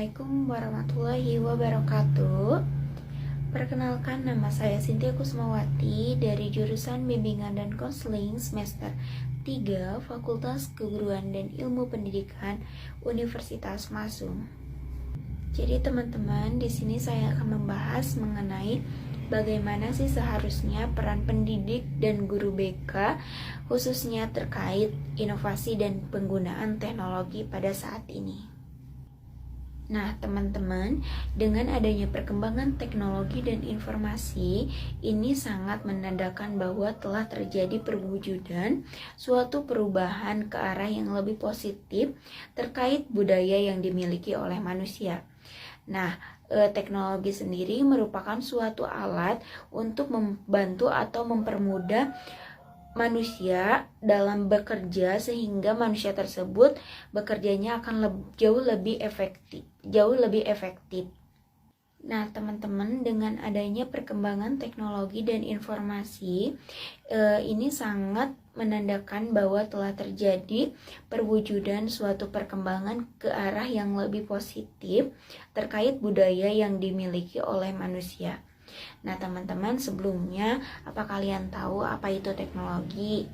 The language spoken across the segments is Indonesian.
Assalamualaikum warahmatullahi wabarakatuh. Perkenalkan, nama saya Cynthia Kusmawati dari jurusan Bimbingan dan Konseling semester 3 Fakultas Keguruan dan Ilmu Pendidikan Universitas Masung. Jadi teman-teman, di sini saya akan membahas mengenai bagaimana sih seharusnya peran pendidik dan guru BK khususnya terkait inovasi dan penggunaan teknologi pada saat ini. Nah, teman-teman, dengan adanya perkembangan teknologi dan informasi, ini sangat menandakan bahwa telah terjadi perwujudan suatu perubahan ke arah yang lebih positif terkait budaya yang dimiliki oleh manusia. Nah, teknologi sendiri merupakan suatu alat untuk membantu atau mempermudah manusia dalam bekerja sehingga manusia tersebut bekerjanya akan jauh lebih efektif. Nah, teman-teman, dengan adanya perkembangan teknologi dan informasi, ini sangat menandakan bahwa telah terjadi perwujudan suatu perkembangan ke arah yang lebih positif terkait budaya yang dimiliki oleh manusia. Nah, teman-teman, sebelumnya apa kalian tahu apa itu teknologi?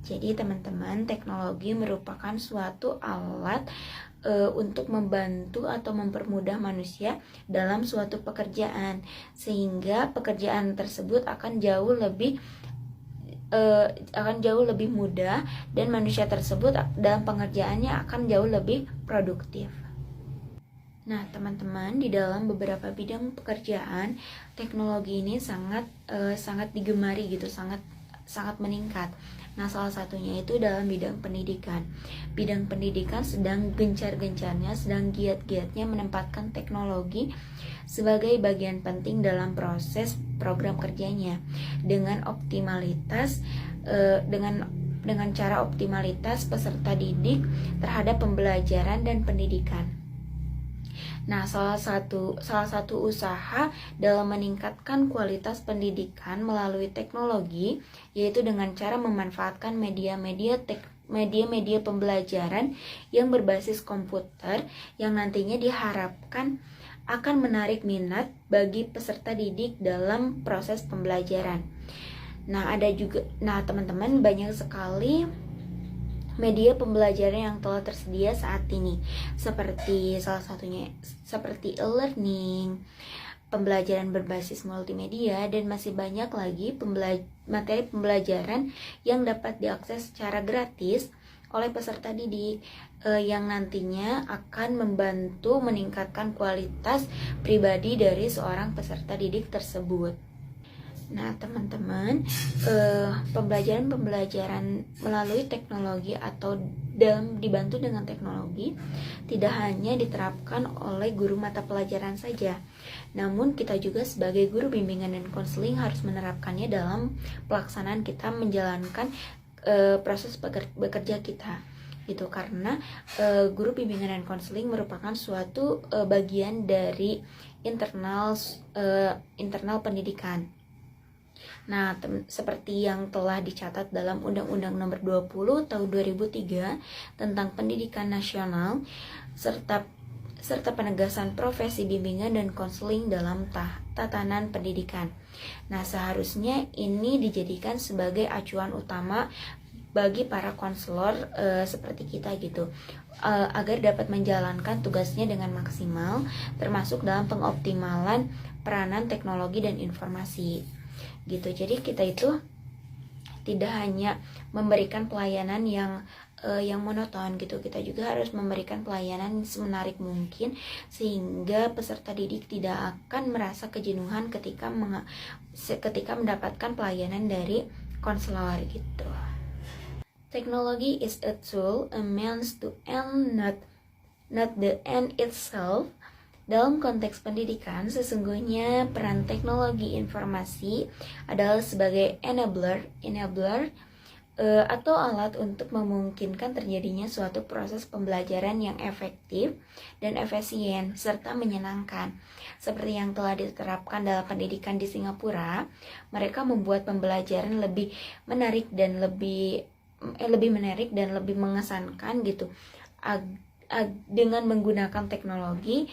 Jadi, teman-teman, teknologi merupakan suatu alat untuk membantu atau mempermudah manusia dalam suatu pekerjaan, sehingga pekerjaan tersebut akan jauh lebih mudah dan manusia tersebut dalam pengerjaannya akan jauh lebih produktif. Nah, teman-teman, di dalam beberapa bidang pekerjaan, teknologi ini sangat digemari gitu, sangat meningkat. Nah, salah satunya itu dalam bidang pendidikan. Bidang pendidikan sedang gencar-gencarnya, sedang giat-giatnya menempatkan teknologi sebagai bagian penting dalam proses program kerjanya dengan cara optimalitas peserta didik terhadap pembelajaran dan pendidikan. Nah, salah satu usaha dalam meningkatkan kualitas pendidikan melalui teknologi yaitu dengan cara memanfaatkan media-media pembelajaran yang berbasis komputer yang nantinya diharapkan akan menarik minat bagi peserta didik dalam proses pembelajaran. Nah, teman-teman, banyak sekali media pembelajaran yang telah tersedia saat ini, salah satunya seperti e-learning, pembelajaran berbasis multimedia, dan masih banyak lagi materi pembelajaran yang dapat diakses secara gratis oleh peserta didik yang nantinya akan membantu meningkatkan kualitas pribadi dari seorang peserta didik tersebut. Nah, teman-teman, pembelajaran melalui teknologi atau dibantu dengan teknologi tidak hanya diterapkan oleh guru mata pelajaran saja, namun kita juga sebagai guru bimbingan dan konseling harus menerapkannya dalam pelaksanaan kita menjalankan proses bekerja kita gitu, karena guru bimbingan dan konseling merupakan suatu bagian dari internal pendidikan. Nah, seperti yang telah dicatat dalam Undang-Undang Nomor 20 Tahun 2003 tentang Pendidikan Nasional serta penegasan profesi bimbingan dan konseling dalam tatanan pendidikan. Nah, seharusnya ini dijadikan sebagai acuan utama bagi para konselor seperti kita gitu, agar dapat menjalankan tugasnya dengan maksimal, termasuk dalam pengoptimalan peranan teknologi dan informasi gitu. Jadi kita itu tidak hanya memberikan pelayanan yang monoton gitu, kita juga harus memberikan pelayanan semenarik mungkin sehingga peserta didik tidak akan merasa kejenuhan ketika mendapatkan pelayanan dari konselor gitu. Technology is a tool, a means to end, not the end itself. Dalam konteks pendidikan, sesungguhnya peran teknologi informasi adalah sebagai enabler atau alat untuk memungkinkan terjadinya suatu proses pembelajaran yang efektif dan efisien serta menyenangkan. Seperti yang telah diterapkan dalam pendidikan di Singapura, mereka membuat pembelajaran lebih menarik dan lebih mengesankan gitu, dengan menggunakan teknologi,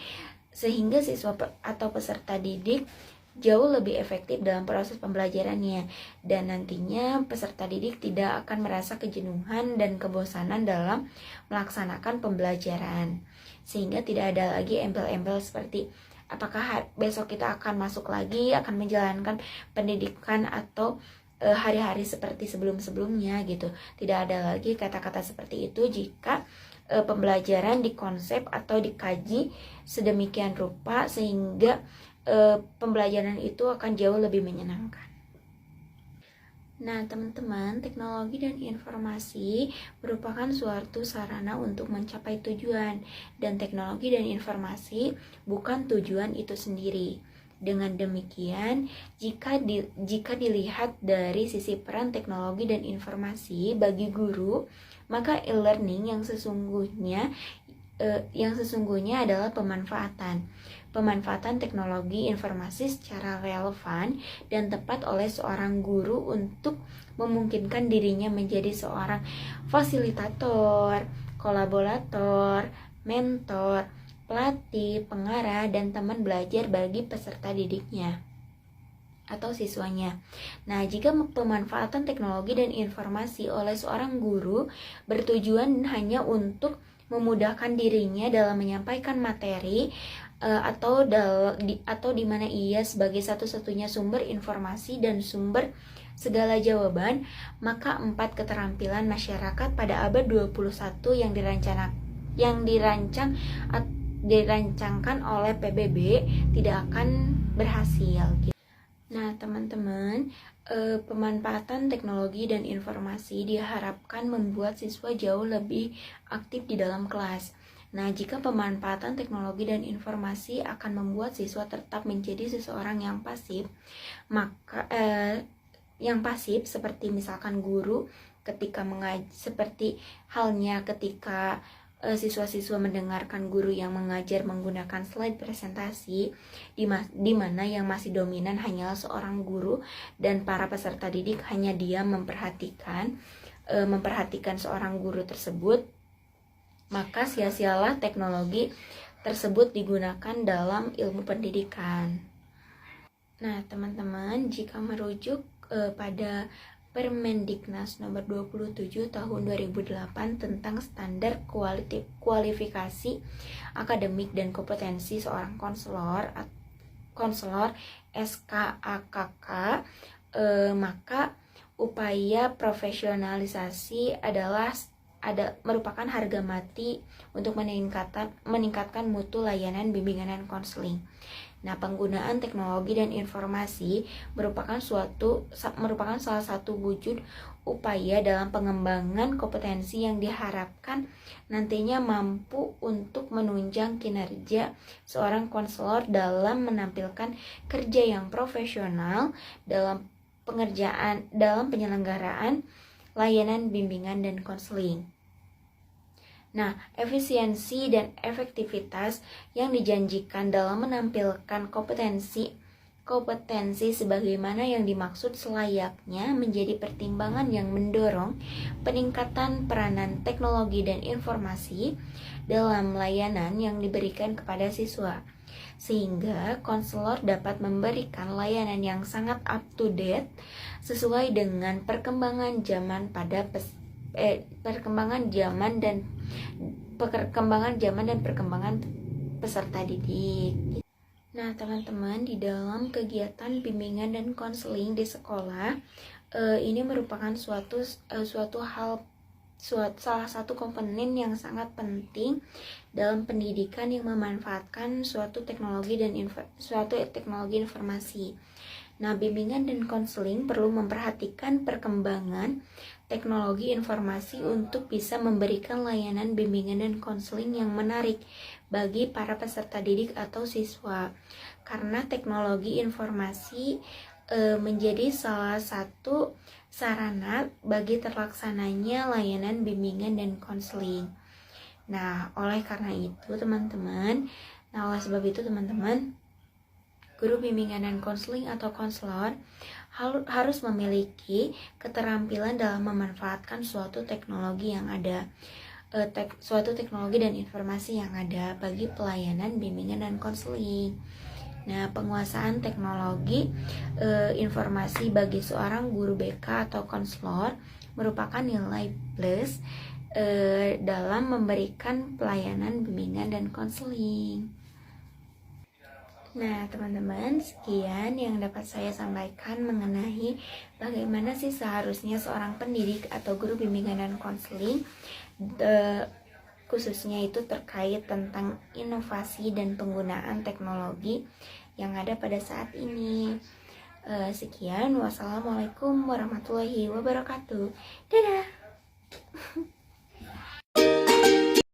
sehingga siswa atau peserta didik jauh lebih efektif dalam proses pembelajarannya, dan nantinya peserta didik tidak akan merasa kejenuhan dan kebosanan dalam melaksanakan pembelajaran, sehingga tidak ada lagi embel-embel seperti apakah besok kita akan masuk lagi, akan menjalankan pendidikan atau hari-hari seperti sebelum-sebelumnya gitu. Tidak ada lagi kata-kata seperti itu jika pembelajaran dikonsep atau dikaji sedemikian rupa sehingga pembelajaran itu akan jauh lebih menyenangkan. Nah, teman-teman, teknologi dan informasi merupakan suatu sarana untuk mencapai tujuan, dan teknologi dan informasi bukan tujuan itu sendiri. Dengan demikian, jika dilihat dari sisi peran teknologi dan informasi bagi guru, maka e-learning yang sesungguhnya adalah pemanfaatan teknologi informasi secara relevan dan tepat oleh seorang guru untuk memungkinkan dirinya menjadi seorang fasilitator, kolaborator, mentor, pelatih, pengarah, dan teman belajar bagi peserta didiknya atau siswanya. Nah, jika pemanfaatan teknologi dan informasi oleh seorang guru bertujuan hanya untuk memudahkan dirinya dalam menyampaikan materi atau di mana ia sebagai satu-satunya sumber informasi dan sumber segala jawaban, maka 4 keterampilan masyarakat pada abad 21 yang dirancangkan oleh PBB tidak akan berhasil. Nah, teman-teman, pemanfaatan teknologi dan informasi diharapkan membuat siswa jauh lebih aktif di dalam kelas. Nah, jika pemanfaatan teknologi dan informasi akan membuat siswa tetap menjadi seseorang yang pasif, maka seperti misalkan guru ketika seperti halnya ketika siswa-siswa mendengarkan guru yang mengajar menggunakan slide presentasi, di mana yang masih dominan hanyalah seorang guru dan para peserta didik hanya diam memperhatikan seorang guru tersebut, maka sia-sialah teknologi tersebut digunakan dalam ilmu pendidikan. Nah, teman-teman, jika merujuk pada Permendiknas nomor 27 tahun 2008 tentang standar kualifikasi akademik dan kompetensi seorang konselor SKAKK, maka upaya profesionalisasi merupakan harga mati untuk meningkatkan mutu layanan bimbingan dan konseling. Nah, penggunaan teknologi dan informasi merupakan salah satu wujud upaya dalam pengembangan kompetensi yang diharapkan nantinya mampu untuk menunjang kinerja seorang konselor dalam menampilkan kerja yang profesional dalam penyelenggaraan layanan bimbingan dan konseling. Nah, efisiensi dan efektivitas yang dijanjikan dalam menampilkan kompetensi sebagaimana yang dimaksud selayaknya menjadi pertimbangan yang mendorong peningkatan peranan teknologi dan informasi dalam layanan yang diberikan kepada siswa, sehingga konselor dapat memberikan layanan yang sangat up to date sesuai dengan perkembangan zaman dan perkembangan peserta didik. Nah, teman-teman, di dalam kegiatan bimbingan dan konseling di sekolah, ini merupakan salah satu komponen yang sangat penting dalam pendidikan yang memanfaatkan suatu teknologi informasi. Nah, bimbingan dan konseling perlu memperhatikan perkembangan teknologi informasi untuk bisa memberikan layanan bimbingan dan konseling yang menarik bagi para peserta didik atau siswa. Karena teknologi informasi menjadi salah satu sarana bagi terlaksananya layanan bimbingan dan konseling. Nah, oleh sebab itu teman-teman, guru bimbingan dan konseling atau konselor harus memiliki keterampilan dalam memanfaatkan suatu teknologi yang ada. suatu teknologi dan informasi yang ada bagi pelayanan, bimbingan, dan konseling. Nah, penguasaan teknologi informasi bagi seorang guru BK atau konselor merupakan nilai plus dalam memberikan pelayanan, bimbingan, dan konseling. Nah, teman-teman, sekian yang dapat saya sampaikan mengenai bagaimana sih seharusnya seorang pendidik atau guru bimbingan dan konseling, khususnya itu terkait tentang inovasi dan penggunaan teknologi yang ada pada saat ini. Sekian, wassalamualaikum warahmatullahi wabarakatuh. Dadah.